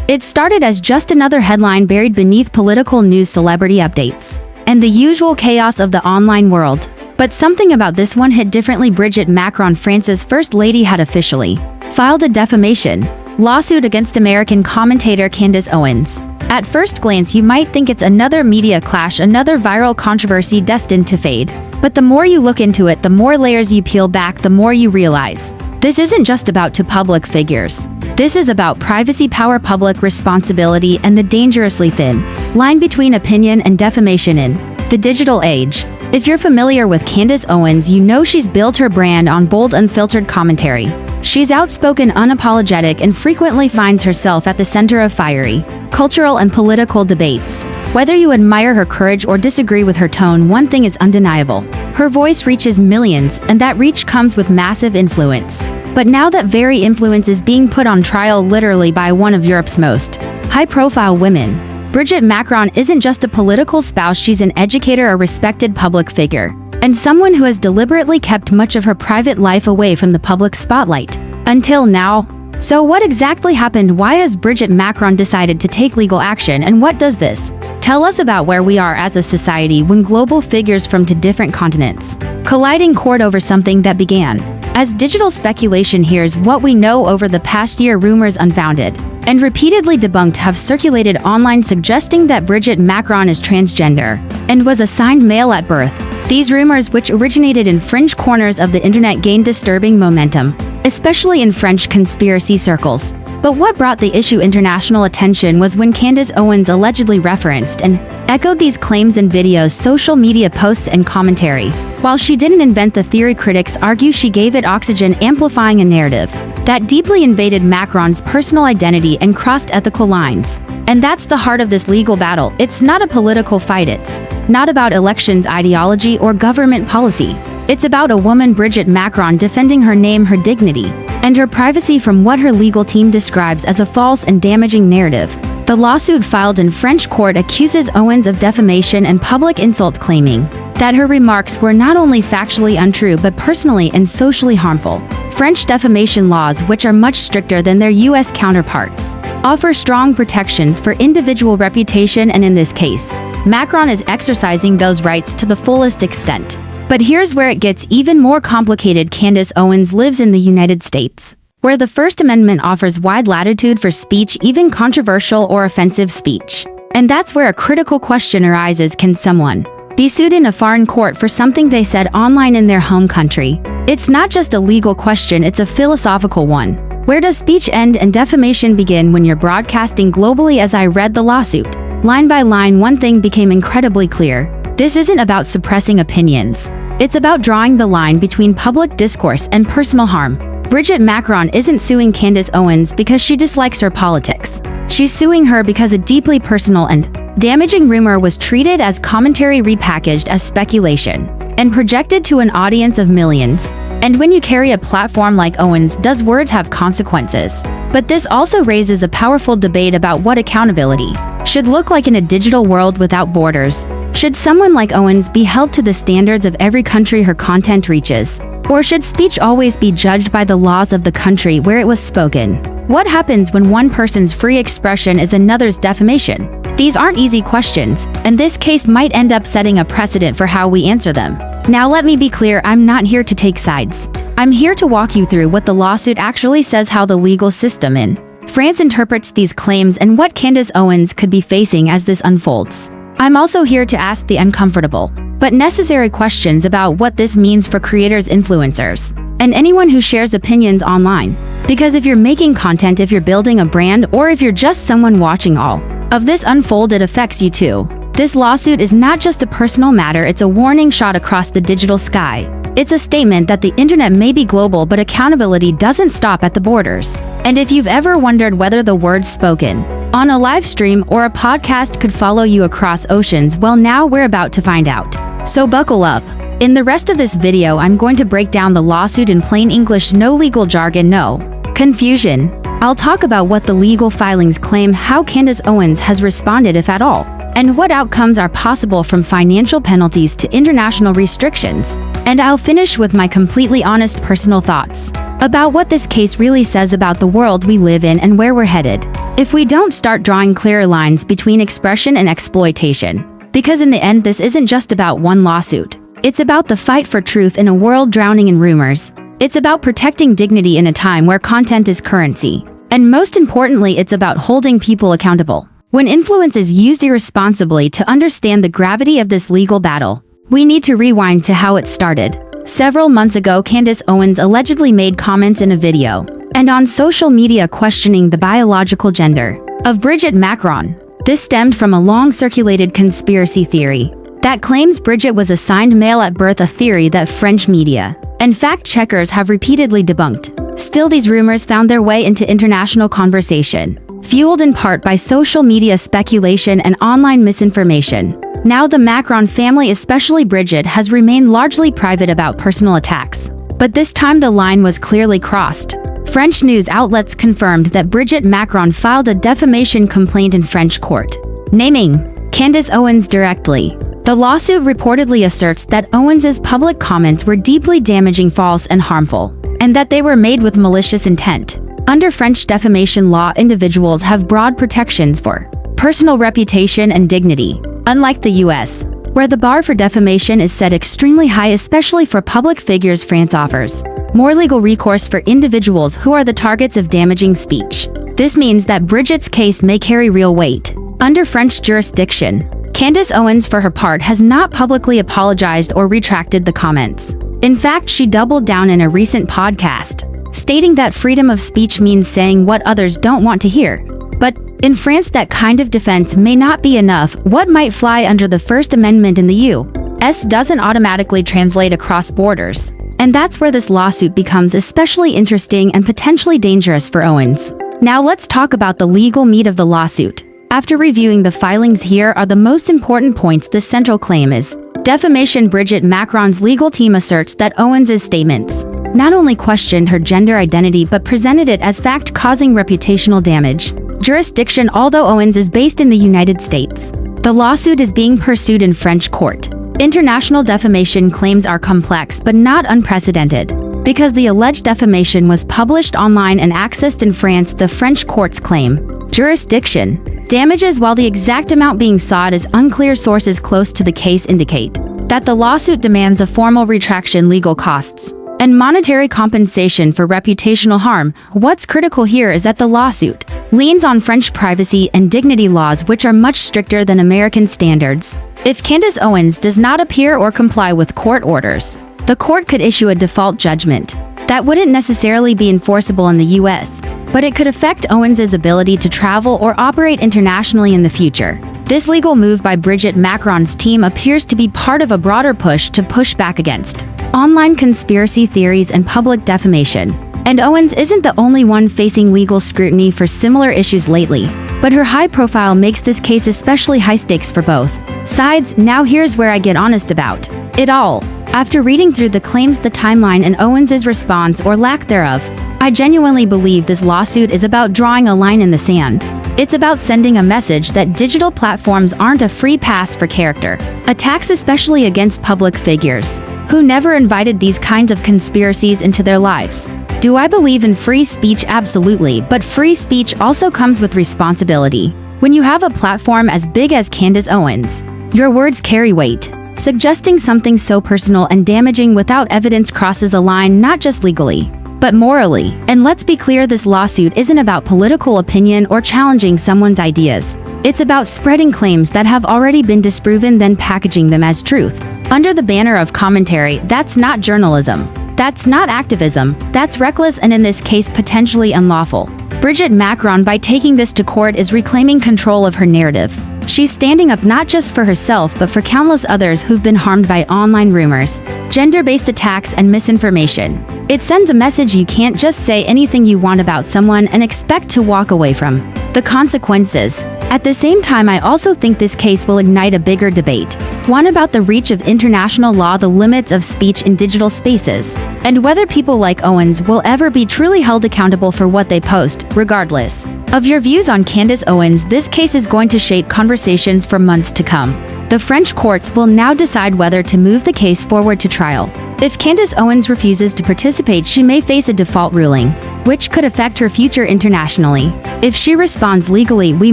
It started as just another headline buried beneath political news, celebrity updates, and the usual chaos of the online world. But something about this one hit differently. Brigitte Macron, France's first lady, had officially filed a defamation lawsuit against American commentator Candace Owens. At first glance, you might think it's another media clash, another viral controversy destined to fade. But the more you look into it, the more layers you peel back, the more you realize this isn't just about two public figures. This is about privacy, power, public responsibility, and the dangerously thin line between opinion and defamation in the digital age. If you're familiar with Candace Owens, you know she's built her brand on bold, unfiltered commentary. She's outspoken, unapologetic, and frequently finds herself at the center of fiery cultural and political debates. Whether you admire her courage or disagree with her tone, one thing is undeniable: her voice reaches millions, and that reach comes with massive influence. But now that very influence is being put on trial, literally by one of Europe's most high-profile women. Brigitte Macron isn't just a political spouse, she's an educator, a respected public figure, and someone who has deliberately kept much of her private life away from the public spotlight. Until now. So what exactly happened? Why has Brigitte Macron decided to take legal action, and what does this tell us about where we are as a society when global figures from two different continents collide in court over something that began as digital speculation? Here's what we know. Over the past year, rumors unfounded and repeatedly debunked have circulated online suggesting that Brigitte Macron is transgender and was assigned male at birth. These rumors, which originated in fringe corners of the internet, gained disturbing momentum, especially in French conspiracy circles. But what brought the issue international attention was when Candace Owens allegedly referenced and echoed these claims in videos, social media posts, and commentary. While she didn't invent the theory, critics argue she gave it oxygen, amplifying a narrative that deeply invaded Macron's personal identity and crossed ethical lines. And that's the heart of this legal battle. It's not a political fight. It's not about elections, ideology, or government policy. It's about a woman, Brigitte Macron, defending her name, her dignity, and her privacy from what her legal team describes as a false and damaging narrative. The lawsuit filed in French court accuses Owens of defamation and public insult, claiming that her remarks were not only factually untrue but personally and socially harmful. French defamation laws, which are much stricter than their U.S. counterparts, offer strong protections for individual reputation, and in this case, Macron is exercising those rights to the fullest extent. But here's where it gets even more complicated. Candace Owens lives in the United States, where the First Amendment offers wide latitude for speech, even controversial or offensive speech. And that's where a critical question arises: can someone be sued in a foreign court for something they said online in their home country? It's not just a legal question, it's a philosophical one. Where does speech end and defamation begin when you're broadcasting globally? As I read the lawsuit line by line, one thing became incredibly clear. This isn't about suppressing opinions. It's about drawing the line between public discourse and personal harm. Brigitte Macron isn't suing Candace Owens because she dislikes her politics. She's suing her because a deeply personal and damaging rumor was treated as commentary, repackaged as speculation, and projected to an audience of millions. And when you carry a platform like Owens, does words have consequences? But this also raises a powerful debate about what accountability should look like in a digital world without borders. Should someone like Owens be held to the standards of every country her content reaches? Or should speech always be judged by the laws of the country where it was spoken? What happens when one person's free expression is another's defamation? These aren't easy questions, and this case might end up setting a precedent for how we answer them. Now let me be clear, I'm not here to take sides. I'm here to walk you through what the lawsuit actually says, how the legal system in France interprets these claims, and what Candace Owens could be facing as this unfolds. I'm also here to ask the uncomfortable but necessary questions about what this means for creators, influencers, and anyone who shares opinions online. Because if you're making content, if you're building a brand, or if you're just someone watching all of this unfold, it affects you too. This lawsuit is not just a personal matter, it's a warning shot across the digital sky. It's a statement that the internet may be global, but accountability doesn't stop at the borders. And if you've ever wondered whether the words spoken on a live stream or a podcast could follow you across oceans, well, now we're about to find out. So buckle up. In the rest of this video, I'm going to break down the lawsuit in plain English, no legal jargon, no confusion. I'll talk about what the legal filings claim, how Candace Owens has responded, if at all, and what outcomes are possible from financial penalties to international restrictions. And I'll finish with my completely honest personal thoughts about what this case really says about the world we live in and where we're headed. if we don't start drawing clearer lines between expression and exploitation. Because in the end, this isn't just about one lawsuit. It's about the fight for truth in a world drowning in rumors. It's about protecting dignity in a time where content is currency. And most importantly, it's about holding people accountable. When influence is used irresponsibly, to understand the gravity of this legal battle, we need to rewind to how it started. Several months ago, Candace Owens allegedly made comments in a video and on social media questioning the biological gender of Brigitte Macron. This stemmed from a long-circulated conspiracy theory that claims Brigitte was assigned male at birth, a theory that French media and fact-checkers have repeatedly debunked. Still, these rumors found their way into international conversation, fueled in part by social media speculation and online misinformation. Now the Macron family, especially Brigitte, has remained largely private about personal attacks. But this time the line was clearly crossed. French news outlets confirmed that Brigitte Macron filed a defamation complaint in French court, naming Candace Owens directly. The lawsuit reportedly asserts that Owens's public comments were deeply damaging, false, and harmful, and that they were made with malicious intent. Under French defamation law, individuals have broad protections for personal reputation and dignity, unlike the US, where the bar for defamation is set extremely high, especially for public figures. France offers more legal recourse for individuals who are the targets of damaging speech. This means that Brigitte's case may carry real weight. Under French jurisdiction, Candace Owens, for her part, has not publicly apologized or retracted the comments. In fact, she doubled down in a recent podcast, stating that freedom of speech means saying what others don't want to hear. But in France, that kind of defense may not be enough. What might fly under the First Amendment in the U.S. doesn't automatically translate across borders. And that's where this lawsuit becomes especially interesting and potentially dangerous for Owens. Now let's talk about the legal meat of the lawsuit. After reviewing the filings, here are the most important points. The central claim is defamation. Brigitte Macron's legal team asserts that Owens's statements not only questioned her gender identity but presented it as fact, causing reputational damage. Jurisdiction. Although Owens is based in the United States, the lawsuit is being pursued in French court. International defamation claims are complex but not unprecedented. Because the alleged defamation was published online and accessed in France, the French courts claim jurisdiction. Damages. While the exact amount being sought is unclear, sources close to the case indicate that the lawsuit demands a formal retraction, legal costs, and monetary compensation for reputational harm. What's critical here is that the lawsuit leans on French privacy and dignity laws, which are much stricter than American standards. If Candace Owens does not appear or comply with court orders, the court could issue a default judgment that wouldn't necessarily be enforceable in the US, but it could affect Owens's ability to travel or operate internationally in the future. This legal move by Brigitte Macron's team appears to be part of a broader push to push back against online conspiracy theories and public defamation. And Owens isn't the only one facing legal scrutiny for similar issues lately, but her high profile makes this case especially high stakes for both sides. Now here's where I get honest about it all. After reading through the claims, the timeline, and Owens's response or lack thereof, I genuinely believe this lawsuit is about drawing a line in the sand. It's about sending a message that digital platforms aren't a free pass for character attacks, especially against public figures who never invited these kinds of conspiracies into their lives. Do I believe in free speech? Absolutely, but free speech also comes with responsibility. When you have a platform as big as Candace Owens, your words carry weight. Suggesting something so personal and damaging without evidence crosses a line, not just legally, but morally. And let's be clear, this lawsuit isn't about political opinion or challenging someone's ideas. It's about spreading claims that have already been disproven, then packaging them as truth under the banner of commentary. That's not journalism. That's not activism. That's reckless, and in this case, potentially unlawful. Brigitte Macron, by taking this to court, is reclaiming control of her narrative. She's standing up not just for herself but for countless others who've been harmed by online rumors, gender-based attacks, and misinformation. It sends a message: you can't just say anything you want about someone and expect to walk away from the consequences. At the same time, I also think this case will ignite a bigger debate, one about the reach of international law, the limits of speech in digital spaces, and whether people like Owens will ever be truly held accountable for what they post. Regardless of your views on Candace Owens, this case is going to shape conversations for months to come. The French courts will now decide whether to move the case forward to trial. If Candace Owens refuses to participate, she may face a default ruling, which could affect her future internationally. If she responds legally, we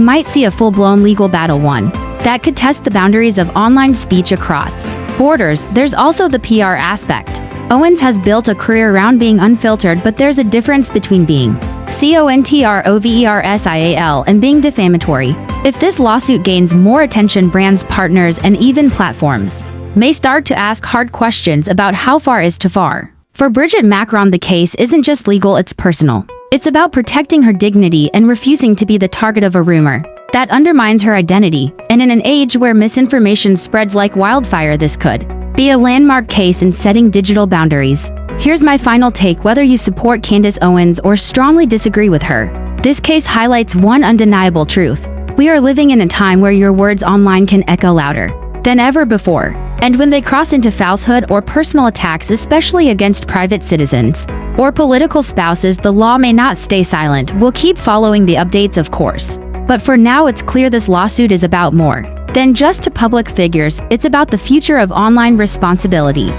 might see a full-blown legal battle, one that could test the boundaries of online speech across borders. There's also the PR aspect. Owens has built a career around being unfiltered, but there's a difference between being controversial and being defamatory. If this lawsuit gains more attention, brands, partners, and even platforms may start to ask hard questions about how far is too far. For Brigitte Macron, the case isn't just legal, it's personal. It's about protecting her dignity and refusing to be the target of a rumor that undermines her identity. And in an age where misinformation spreads like wildfire, this could be a landmark case in setting digital boundaries. Here's my final take: whether you support Candace Owens or strongly disagree with her, this case highlights one undeniable truth. We are living in a time where your words online can echo louder than ever before. And when they cross into falsehood or personal attacks, especially against private citizens or political spouses, the law may not stay silent. We'll keep following the updates, of course. But for now, it's clear this lawsuit is about more than just to public figures. It's about the future of online responsibility.